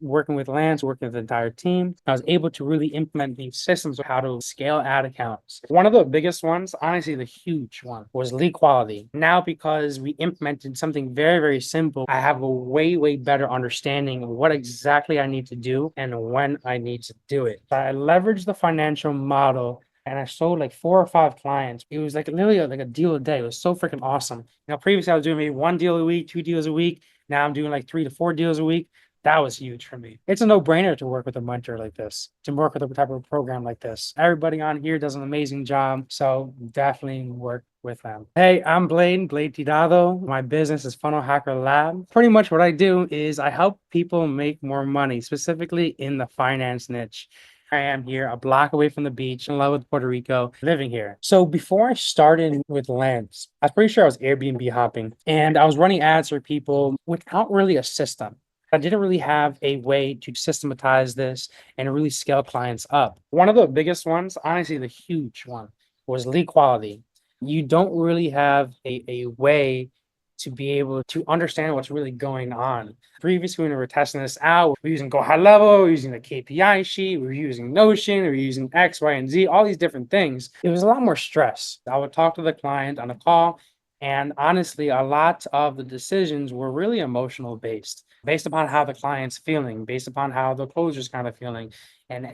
working with Lance, working with the entire team, I was able to really implement these systems of how to scale ad accounts. One of the biggest ones, honestly, the huge one, was lead quality. Now, because we implemented something very, very simple, I have a way, way better understanding of what exactly I need to do and when I need to do it. So I leveraged the financial model and I sold like 4 or 5 clients. It was like literally like a deal a day. It was so freaking awesome. Previously I was doing maybe 1 deal a week, 2 deals a week. Now I'm doing like 3 to 4 deals a week. That was huge for me. It's a no-brainer to work with a mentor like this, to work with a type of program like this. Everybody on here does an amazing job, so definitely work with them. Hey, I'm Blade Tirado. My business is Funnel Hacker Lab. Pretty much what I do is I help people make more money, specifically in the finance niche. I am here a block away from the beach, in love with Puerto Rico, living here. So before I started with Lance, I was pretty sure I was Airbnb hopping and I was running ads for people without really a system. I didn't really have a way to systematize this and really scale clients up. One of the biggest ones, honestly, the huge one, was lead quality. You don't really have a way to be able to understand what's really going on. Previously, when we were testing this out, we were using Go High Level, we were using the KPI sheet, we were using Notion, we were using X, Y, and Z, all these different things. It was a lot more stress. I would talk to the client on a call, and honestly, a lot of the decisions were really emotional based upon how the client's feeling, based upon how the closer's kind of feeling. And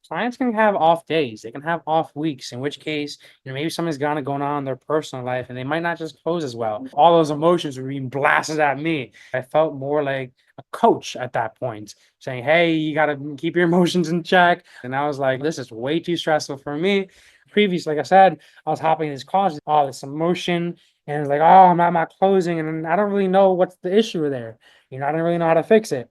clients can have off days, they can have off weeks, in which case, maybe something's going on in their personal life and they might not just close as well. All those emotions were being blasted at me. I felt more like a coach at that point, saying, hey, you got to keep your emotions in check. And I was like, this is way too stressful for me. Previously, like I said, I was hopping these calls, all this emotion, and it's like, oh, I'm not closing, and I don't really know what's the issue there. I don't really know how to fix it.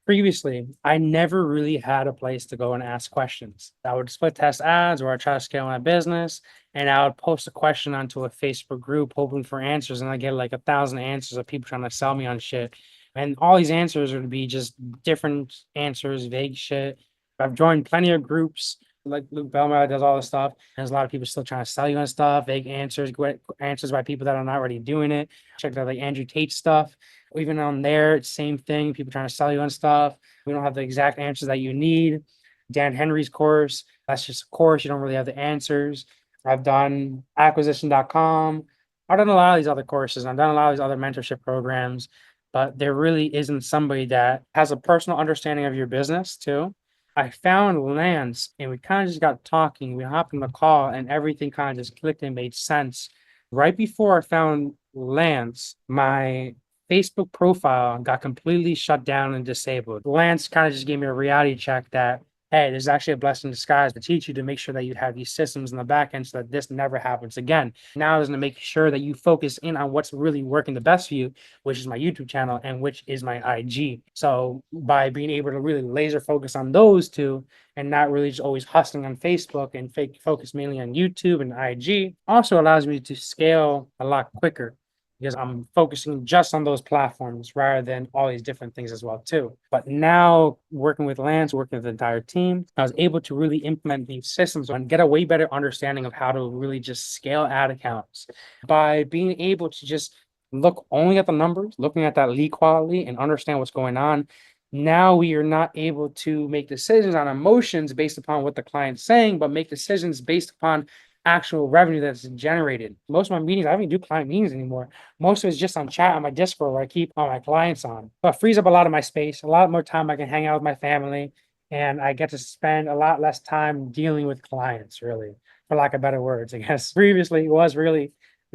Previously, I never really had a place to go and ask questions. I would split test ads or I try to scale my business, and I would post a question onto a Facebook group hoping for answers, and I get like 1,000 answers of people trying to sell me on shit. And all these answers would be just different answers, vague shit. I've joined plenty of groups like Luke Bellmer does all this stuff. There's a lot of people still trying to sell you on stuff, vague answers, answers by people that are not already doing it. Check out like Andrew Tate stuff. Even on there, it's same thing. People trying to sell you on stuff. We don't have the exact answers that you need. Dan Henry's course, that's just a course. You don't really have the answers. I've done acquisition.com. I've done a lot of these other courses. I've done a lot of these other mentorship programs, but there really isn't somebody that has a personal understanding of your business too. I found Lance and we kind of just got talking. We hopped in the call and everything kind of just clicked and made sense. Right before I found Lance, my Facebook profile got completely shut down and disabled. Lance kind of just gave me a reality check that, hey, there's actually a blessing in disguise to teach you to make sure that you have these systems in the back end so that this never happens again. Now is going to make sure that you focus in on what's really working the best for you, which is my YouTube channel and which is my IG. So by being able to really laser focus on those two and not really just always hustling on Facebook and focus mainly on YouTube and IG also allows me to scale a lot quicker because I'm focusing just on those platforms rather than all these different things as well too. But now working with Lance, working with the entire team, I was able to really implement these systems and get a way better understanding of how to really just scale ad accounts by being able to just look only at the numbers, looking at that lead quality and understand what's going on. Now we are not able to make decisions on emotions based upon what the client's saying, but make decisions based upon actual revenue that's generated. Most of my meetings, I don't even do client meetings anymore. Most of it's just on chat on my Discord where I keep all my clients on. But it frees up a lot of my space, a lot more time I can hang out with my family, and I get to spend a lot less time dealing with clients, really, for lack of better words, I guess. Previously, it was really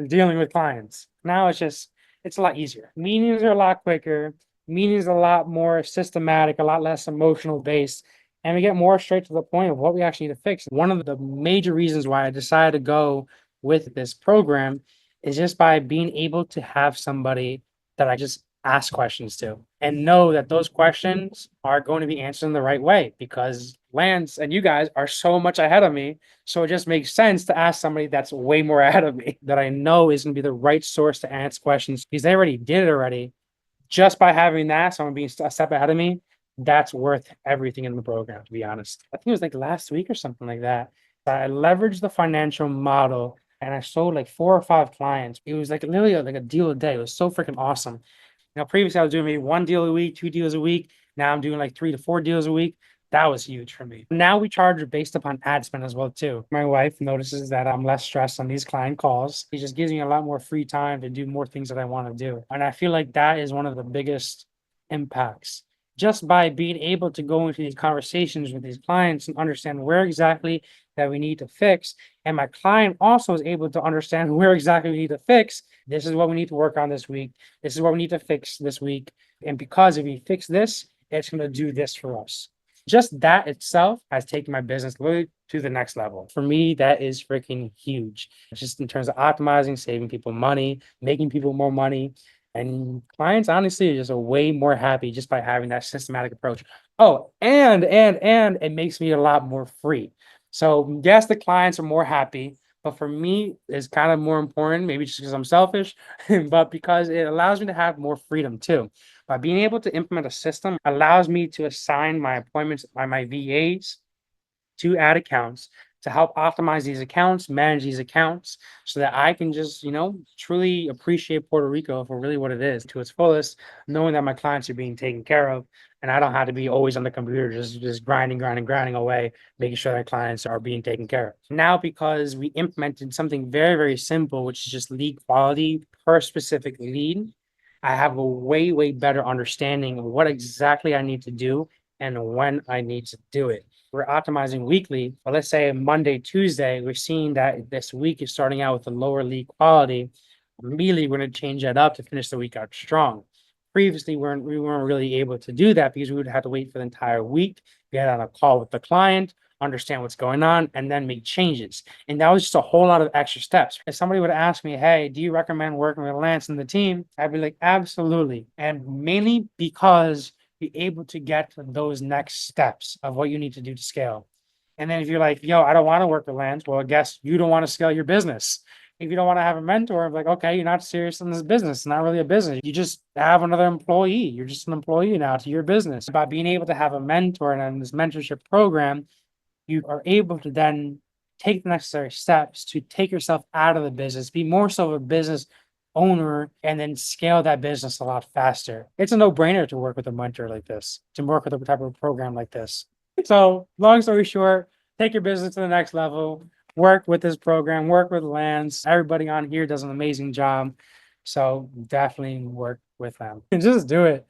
dealing with clients. Now it's a lot easier. Meetings are a lot quicker. Meetings are a lot more systematic, a lot less emotional based, and we get more straight to the point of what we actually need to fix. One of the major reasons why I decided to go with this program is just by being able to have somebody that I just ask questions to and know that those questions are going to be answered in the right way because Lance and you guys are so much ahead of me. So it just makes sense to ask somebody that's way more ahead of me that I know is going to be the right source to answer questions because they already did it already. Just by having that, someone being a step ahead of me, that's worth everything in the program, to be honest. I think it was like last week or something like that. I leveraged the financial model and I sold like 4 or 5 clients. It was like literally like a deal a day. It was so freaking awesome. Previously I was doing maybe 1 deal a week, 2 deals a week. Now I'm doing like 3 to 4 deals a week. That was huge for me. Now we charge based upon ad spend as well too. My wife notices that I'm less stressed on these client calls. It just gives me a lot more free time to do more things that I want to do. And I feel like that is one of the biggest impacts. Just by being able to go into these conversations with these clients and understand where exactly that we need to fix. And my client also is able to understand where exactly we need to fix. This is what we need to work on this week. This is what we need to fix this week. And because if we fix this, it's going to do this for us. Just that itself has taken my business literally to the next level. For me, that is freaking huge. Just in terms of optimizing, saving people money, making people more money. And clients honestly are just a way more happy just by having that systematic approach. Oh, and it makes me a lot more free. So yes, the clients are more happy, but for me, it's kind of more important, maybe just because I'm selfish, but because it allows me to have more freedom too. By being able to implement a system allows me to assign my appointments by my VAs to ad accounts to help optimize these accounts, manage these accounts so that I can just, truly appreciate Puerto Rico for really what it is to its fullest, knowing that my clients are being taken care of and I don't have to be always on the computer, just grinding away, making sure that clients are being taken care of. Now, because we implemented something very, very simple, which is just lead quality per specific lead, I have a way better understanding of what exactly I need to do and when I need to do it. We're optimizing weekly, but let's say Monday, Tuesday, we're seeing that this week is starting out with a lower lead quality. Immediately, we're going to change that up to finish the week out strong. Previously, we weren't really able to do that because we would have to wait for the entire week, get on a call with the client, understand what's going on, and then make changes. And that was just a whole lot of extra steps. If somebody would ask me, hey, do you recommend working with Lance and the team? I'd be like, absolutely. And mainly because be able to get to those next steps of what you need to do to scale. And then if you're like, yo, I don't want to work with Lance, well, I guess you don't want to scale your business. If you don't want to have a mentor, I'm like, okay, you're not serious in this business. It's not really a business. You just have another employee. You're just an employee now to your business. By being able to have a mentor and in this mentorship program, you are able to then take the necessary steps to take yourself out of the business, be more so a business owner, and then scale that business a lot faster. It's a no-brainer to work with a mentor like this, to work with a type of program like this. So, long story short, take your business to the next level, work with this program, work with Lance. Everybody on here does an amazing job. So, definitely work with them and just do it.